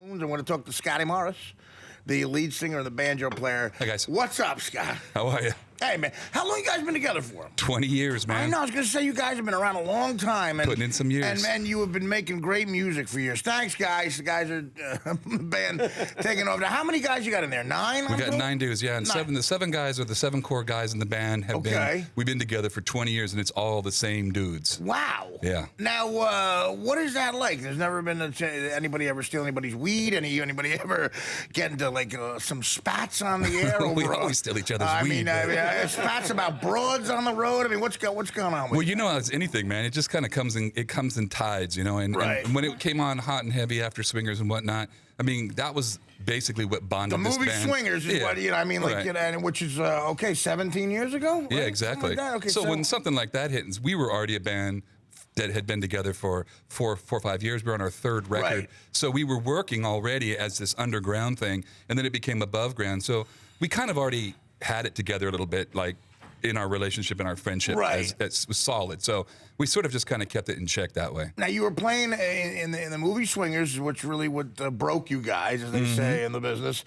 I'm going to talk to Scotty Morris, the lead singer and the banjo player. Hey, guys. What's up, Scott? How are you? Hey, man. How long you guys been together for? 20 years, man. I know. I was going to say you guys have been around a long time. And, Putting in some years. And, man, you have been making great music for years. Thanks, guys. The guys are the band taking over. Now, how many guys you got in there? 9? We got 9 dudes, yeah. And 7. The 7 guys are the 7 core guys in the band. We've been together for 20 years, and it's all the same dudes. Wow. Yeah. Now, what is that like? There's never been anybody ever steal anybody's weed? Anybody ever get into, like, some spats on the air? We always steal each other's weed. Spats about broads on the road. I mean, what's going on with Well, you know, as anything, man, it just kind of comes in tides, you know. And when it came on hot and heavy after Swingers and whatnot, I mean, that was basically what bonded the this movie band. Swingers is what, you know, I mean, like, you know, and which is, 17 years ago? Right? Yeah, exactly. Like okay, so when something like that hits, we were already a band that had been together for four or 5 years. We're on our 3rd record. Right. So we were working already as this underground thing, and then it became above ground. So we kind of already had it together a little bit, like, in our relationship and our friendship as was solid. So we sort of just kind of kept it in check that way. Now, you were playing in the movie Swingers, which really broke you guys, as they say in the business.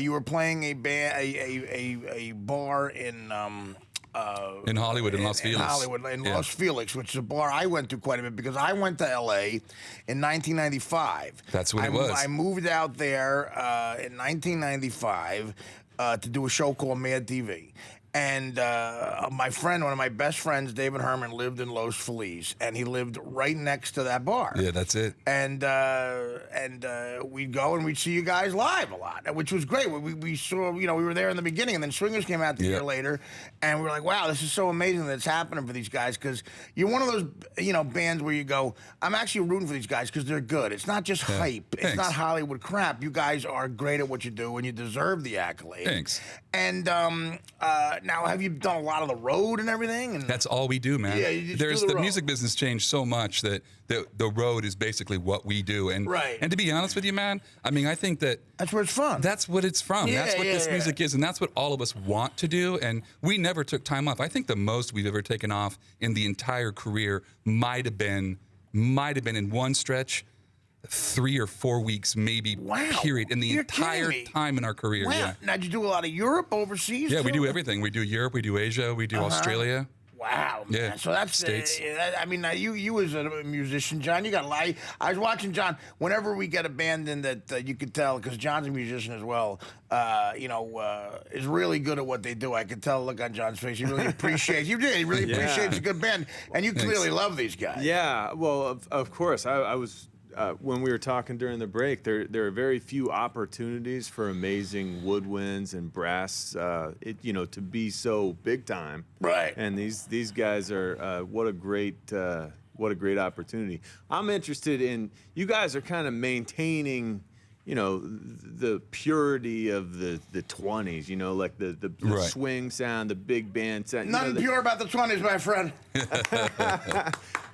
You were playing a bar in Hollywood, in Los Felix. Los Felix, which is a bar I went to quite a bit because I went to L.A. in 1995. That's when it was. I moved out there in 1995 to do a show called Mad TV. And my friend, one of my best friends, David Herman, lived in Los Feliz, and he lived right next to that bar. Yeah, that's it. And we'd go and we'd see you guys live a lot, which was great. We saw, you know, we were there in the beginning, and then Swingers came out the year later, and we were like, wow, this is so amazing that it's happening for these guys, because you're one of those, you know, bands where you go, I'm actually rooting for these guys because they're good. It's not just hype. Thanks. It's not Hollywood crap. You guys are great at what you do, and you deserve the accolade. Thanks. And now, have you done a lot of the road and everything? And that's all we do, man. Yeah, you just the music business changed so much that the road is basically what we do. And and to be honest with you, man, I mean, I think that's where it's from. That's what it's from. Yeah, that's what this music is, and that's what all of us want to do. And we never took time off. I think the most we've ever taken off in the entire career might have been in one stretch 3 or 4 weeks, maybe, period, in the entire time in our career. Wow. Yeah. Now, did you do a lot of Europe, overseas? Yeah, too? we do everything. We do Europe, we do Asia, we do Australia. Wow, man. Yeah. So that's States. I mean, now you as a musician, John, you got I was watching John. Whenever we get a band in that you could tell, because John's a musician as well. You know, is really good at what they do. I could tell the look on John's face. He really appreciates. You did. He really appreciates a good band, and you clearly love these guys. Yeah. Well, of course, I was. When we were talking during the break, there are very few opportunities for amazing woodwinds and brass, you know, to be so big time. Right. And these guys are what a great opportunity. I'm interested in, you guys are kind of maintaining, you know, the purity of the 20s, you know, like the swing sound, the big band sound. Nothing pure about the 20s, my friend.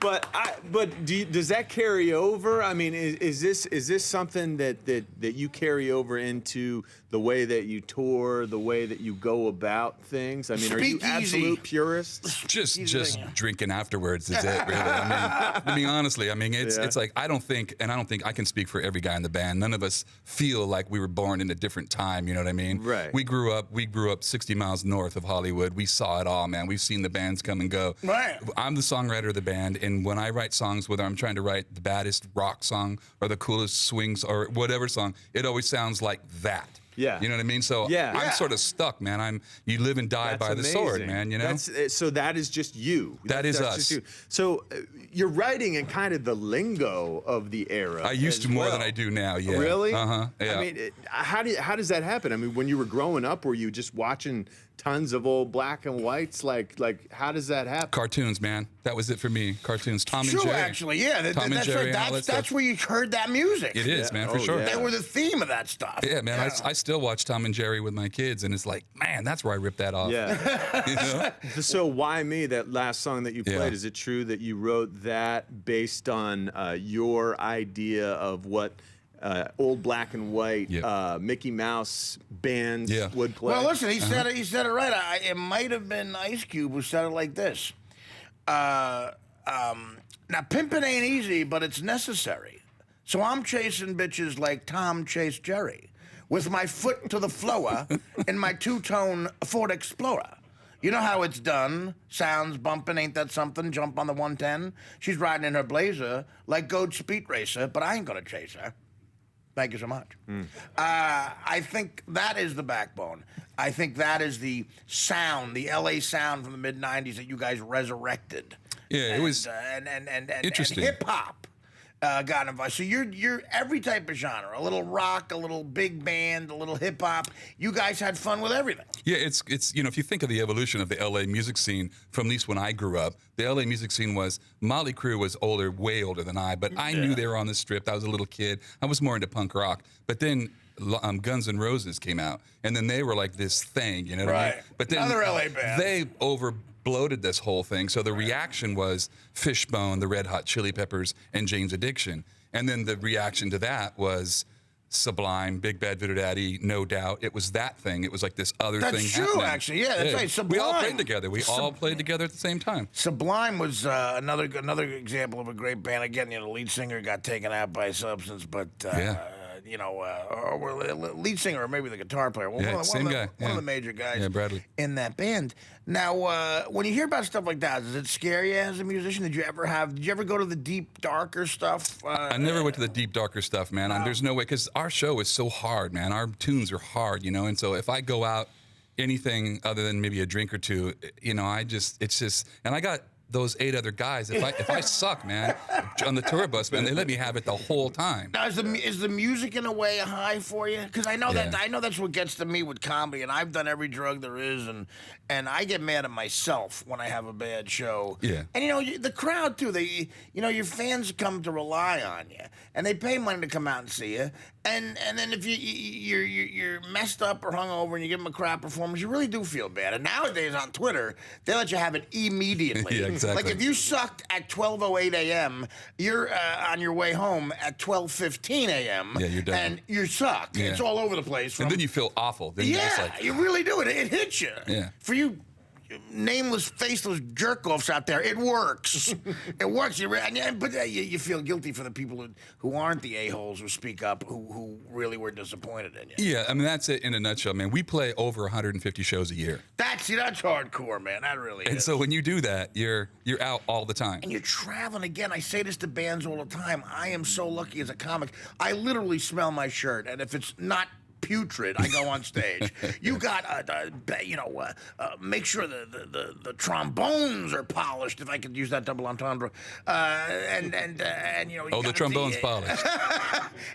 But does that carry over? I mean, is this something that you carry over into the way that you tour, the way that you go about things? I mean, are you absolute purists? Just drinking afterwards is it, really. I mean honestly, I mean it's like I don't think I can speak for every guy in the band. None of us feel like we were born in a different time. You know what I mean? Right. We grew up 60 miles north of Hollywood. We saw it all, man. We've seen the bands come and go. Right. I'm the songwriter of the band. And when I write songs, whether I'm trying to write the baddest rock song or the coolest swings or whatever song, it always sounds like that. Yeah. You know what I mean? So I'm sort of stuck, man. You live and die by the sword, man, you know? So that is just you. That's us. Just you. So you're writing in kind of the lingo of the era. I used to more than I do now, yeah. Really? Uh-huh, yeah. I mean, how does that happen? I mean, when you were growing up, were you just watching tons of old black and whites? Like how does that happen? Cartoons, man. That was it for me. Cartoons. Tom and Jerry. True, actually, yeah. Tom and Jerry. That's where you heard that music. It is, man, for sure. They were the theme of that stuff. Yeah, man. I still watch Tom and Jerry with my kids, and it's like, man, that's where I ripped that off. Yeah. You know? So Why Me, that last song that you played, is it true that you wrote that based on your idea of what old black and white Mickey Mouse bands would play? Well, listen, he said it right. It might have been Ice Cube who said it like this. Now, pimping ain't easy, but it's necessary. So I'm chasing bitches like Tom chased Jerry, with my foot to the floor in my two-tone Ford Explorer. You know how it's done. Sounds bumping, ain't that something? Jump on the 110. She's riding in her blazer like Goat Speed Racer, but I ain't gonna chase her. Thank you so much. I think that is the backbone. I think that is the sound, the LA sound from the mid-'90s that you guys resurrected. Yeah, it was interesting. And hip-hop. Got involved. So you're every type of genre, a little rock, a little big band, a little hip hop. You guys had fun with everything. Yeah, it's if you think of the evolution of the LA music scene from at least when I grew up, the LA music scene was Motley Crue was older, way older than I, but I knew they were on the Strip. I was a little kid. I was more into punk rock. But then Guns N' Roses came out, and then they were like this thing, you know what I mean? But then another LA band. They bloated this whole thing. So the reaction was Fishbone, the Red Hot Chili Peppers, and Jane's Addiction. And then the reaction to that was Sublime, Big Bad Voodoo Daddy, No Doubt. It was that thing. It was like this other thing That's true, happening. actually. Yeah, that's right. Sublime. We all played together. We all played together at the same time. Sublime was another example of a great band. Again, the lead singer got taken out by substance, but or lead singer or maybe the guitar player. Well, Same guy. One of the major guys Bradley. in that band. Now, when you hear about stuff like that, does it scare you as a musician? Did you ever go to the deep, darker stuff? I never went to the deep, darker stuff, man. There's no way, because our show is so hard, man. Our tunes are hard, and so if I go out anything other than maybe a drink or two, and I got those 8 other guys. If I suck, man, on the tour bus, man, they let me have it the whole time. Now, is the music in a way a high for you? Because I know that's what gets to me with comedy, and I've done every drug there is, and I get mad at myself when I have a bad show. Yeah. And the crowd too. Your fans come to rely on you, and they pay money to come out and see you. And then if you're messed up or hungover and you give them a crap performance, you really do feel bad. And nowadays on Twitter, they let you have it immediately. Yeah, exactly. Like if you sucked at 12:08 a.m., you're on your way home at 12:15 a.m. Yeah, you're done. And you suck. Yeah. It's all over the place. And then you feel awful. Then You really do. It hits you. Yeah. For you nameless, faceless jerk-offs out there, it works. It works. But you feel guilty for the people who aren't the a-holes who speak up, who really were disappointed in you. Yeah, I mean, that's it in a nutshell, man. We play over 150 shows a year. That's hardcore, man. That really is. And so when you do that, you're out all the time. And you're traveling again. I say this to bands all the time. I am so lucky as a comic. I literally smell my shirt, and if it's not putrid, I go on stage. You got make sure the trombones are polished, if I could use that double entendre. The trombone's polished.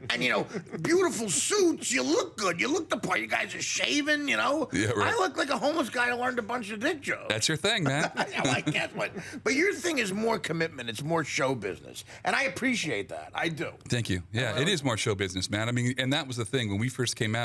And beautiful suits. You look good. You look the part. You guys are shaven. Yeah, right. I look like a homeless guy who learned a bunch of dick jokes. That's your thing, man. I guess, but your thing is more commitment. It's more show business, and I appreciate that. I do. Thank you. Yeah, it is more show business, man. I mean, and that was the thing when we first came out.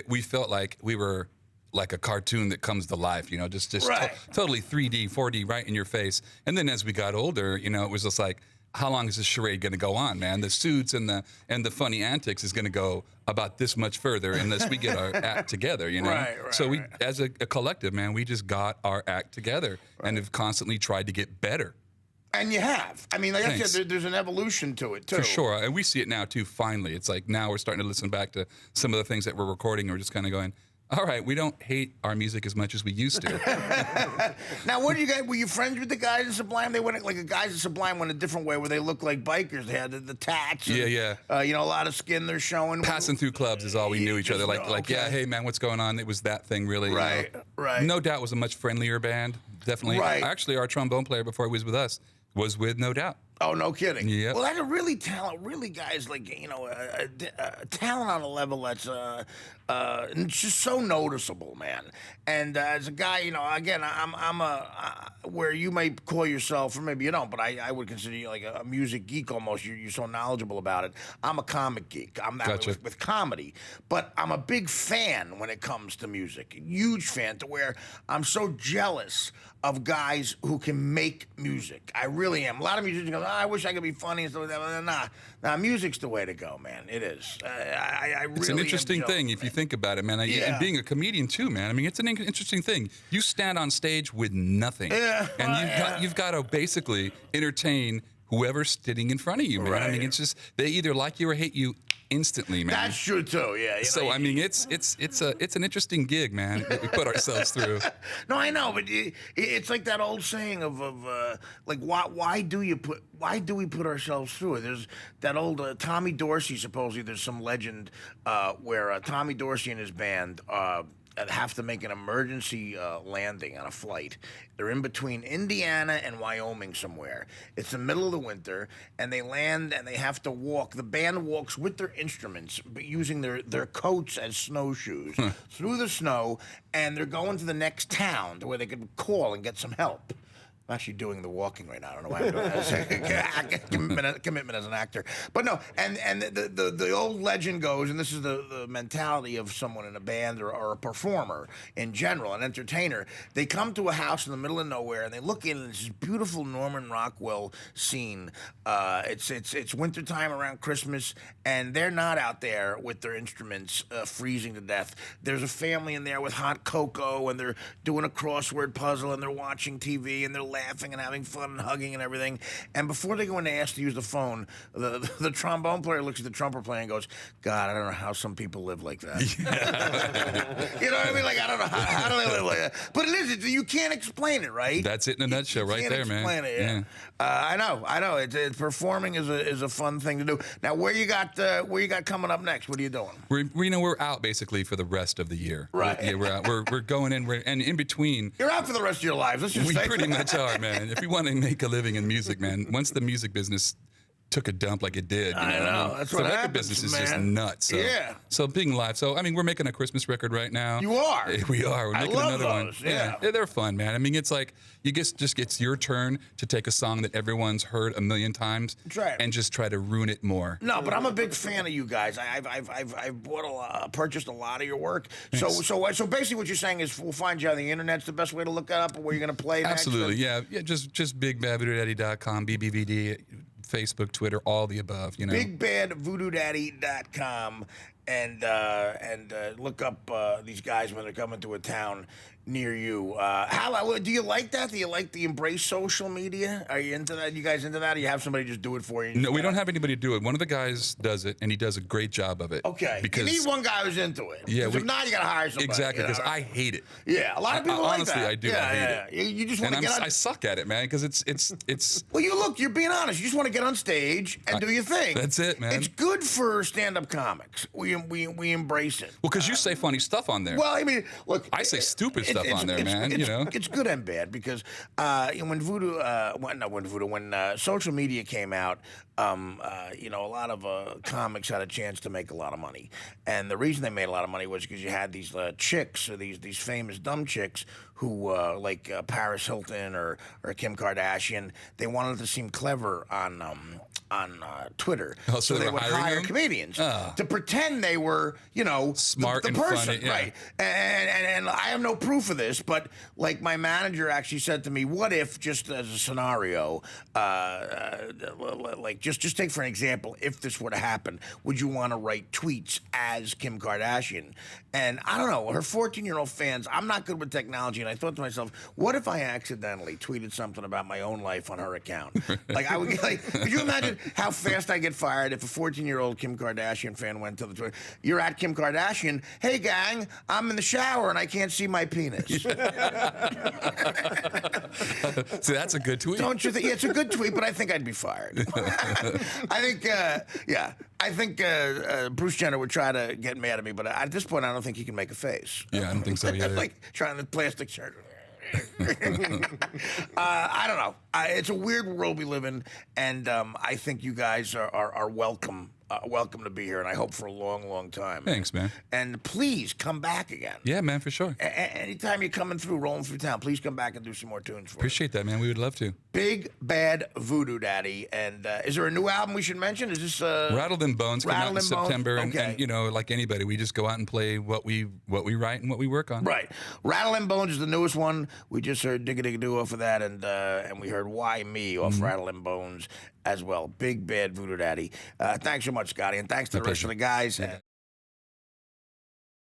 We felt like we were like a cartoon that comes to life, just right. Totally 3D, 4D, right in your face. And then as we got older, it was just like, how long is this charade going to go on, man? The suits and the funny antics is going to go about this much further unless we get our act together, Right, so we, as a collective, man, we just got our act together and have constantly tried to get better. And you have. I mean, like I said, there's an evolution to it, too. For sure. And we see it now, too, finally. It's like now we're starting to listen back to some of the things that we're recording, and we're just kind of going, all right, we don't hate our music as much as we used to. Now, what do you guys, were you friends with the guys in Sublime? They went, like, the guys in Sublime went a different way where they looked like bikers. They had the tats. And, a lot of skin they're showing. Passing through clubs is all we knew each other. Yeah, hey, man, what's going on? It was that thing, really. Right. No Doubt was a much friendlier band, definitely. Right. Actually, our trombone player before he was with us was with No Doubt. Oh, no kidding. Yeah. Well, that's a really guys like, talent on a level that's just so noticeable, man. And as a guy, again, I'm where you may call yourself, or maybe you don't, but I would consider you like a music geek almost. You're so knowledgeable about it. I'm a comic geek. I'm that way with comedy. But I'm a big fan when it comes to music. Huge fan to where I'm so jealous of guys who can make music. I really am. A lot of musicians go, I wish I could be funny and stuff like that. Nah, music's the way to go, man. It is. I really It's an interesting thing if you think about it, man. And being a comedian too, man. I mean, it's an interesting thing. You stand on stage with nothing, and you've got to basically entertain whoever's sitting in front of you, man. I mean, it's just they either like you or hate you instantly, man. That's true too. Yeah. So I mean, it's an interesting gig, man. That we put ourselves through. No, I know, but it's like that old saying of like why do we put ourselves through it? There's that old Tommy Dorsey. Supposedly, there's some legend where Tommy Dorsey and his band have to make an emergency landing on a flight. They're in between Indiana and Wyoming somewhere. It's the middle of the winter, and they land and they have to walk. The band walks with their instruments, but using their coats as snowshoes through the snow, and they're going to the next town to where they could call and get some help. I'm actually doing the walking right now. I don't know why I'm doing that. Commitment as an actor. But no, and the old legend goes, and this is the mentality of someone in a band or a performer in general, an entertainer. They come to a house in the middle of nowhere, and they look in, and it's this beautiful Norman Rockwell scene. It's wintertime around Christmas, and they're not out there with their instruments freezing to death. There's a family in there with hot cocoa, and they're doing a crossword puzzle, and they're watching TV, and they're laughing and having fun and hugging and everything. And before they go in to ask to use the phone, the trombone player looks at the trumpet player and goes, God, I don't know how some people live like that. You know what I mean? Like, I don't know how do they live like that. But it is, you can't explain it, right? That's it in a nutshell right there, man. Explain it, yeah. I know. Performing is a fun thing to do. Now, where you got coming up next? What are you doing? We're out basically for the rest of the year. Right. We're out. We're going in. And in between. You're out for the rest of your lives. Let's just We say pretty that. much are, man. If we want to make a living in music, man, once the music business took a dump like it did, I know. That's what the record happens, business is man. just nuts. So, Yeah. So being live. So I mean, we're making a Christmas record right now. You are. We are. We're I making love another those, one. yeah. They're fun, man. I mean, it's like you just gets your turn to take a song that everyone's heard a million times That's right. and just try to ruin it more. No, but I'm a big fan of you guys. I've purchased a lot of your work. So basically, what you're saying is we'll find you on the internet's the best way to look it up, or where you're going to play next. Absolutely, yeah. Just bigbadvoodoodaddy.com, BBVD, Facebook, Twitter, all the above. You know, bigbadvoodoodaddy.com, and look up these guys when they're coming to a town near you. How do you like that? Do you like the embrace social media? Are you into that? You guys into that? Or you have somebody just do it for you? No, we don't have anybody do it. One of the guys does it, and he does a great job of it. Okay, because you need one guy who's into it. Yeah, if not, you got to hire somebody. Exactly, you because know? I hate it. Yeah, a lot of people like honestly, that. I do. Yeah, I hate it. You just want to get on. I suck at it, man, because it's. Well, you're being honest. You just want to get on stage and do your thing. That's it, man. It's good for stand-up comics. We embrace it. Well, because you say funny stuff on there. Well, I mean, look. I say stupid stuff on there, man. You know, it's good and bad because when social media came out, a lot of comics had a chance to make a lot of money, and the reason they made a lot of money was because you had these chicks, or these famous dumb chicks who like Paris Hilton or Kim Kardashian. They wanted to seem clever on Twitter, Oh, so they they were would hiring hire them? comedians to pretend they were, Smart the and person, funny, yeah. right? And I have no proof of this, but like my manager actually said to me, "What if, just as a scenario, like just take for an example, if this were to happen, would you want to write tweets as Kim Kardashian?" And I don't know, her 14-year-old fans. I'm not good with technology, and I thought to myself, what if I accidentally tweeted something about my own life on her account? Like I would get like, could you imagine how fast I get fired if a 14-year-old Kim Kardashian fan went to the Twitter? You're at Kim Kardashian. Hey gang, I'm in the shower and I can't see my penis. See, that's a good tweet. Don't you think? Yeah, it's a good tweet, but I think I'd be fired. I think Bruce Jenner would try to get mad at me, but at this point, I don't think he can make a face. Yeah, I don't think so either. Like trying to plastic surgery. I don't know. It's a weird world we live in, and I think you guys are welcome. Welcome to be here, and I hope for a long, long time. Thanks, man. And please come back again. Yeah, man, for sure. Anytime you're coming through, rolling through town, please come back and do some more tunes for us. Appreciate that, man. We would love to. Big Bad Voodoo Daddy. And is there a new album we should mention? Is this Rattle Them Bones come out in Rattle Them Bones? September, Okay. and like anybody, we just go out and play what we write and what we work on. Right. Rattle and Bones is the newest one. We just heard Digga Digga Doo off of that, and we heard Why Me off Rattle and Bones as well. Big Bad Voodoo Daddy. Thanks so much, Scotty, and thanks to the rest of the guys.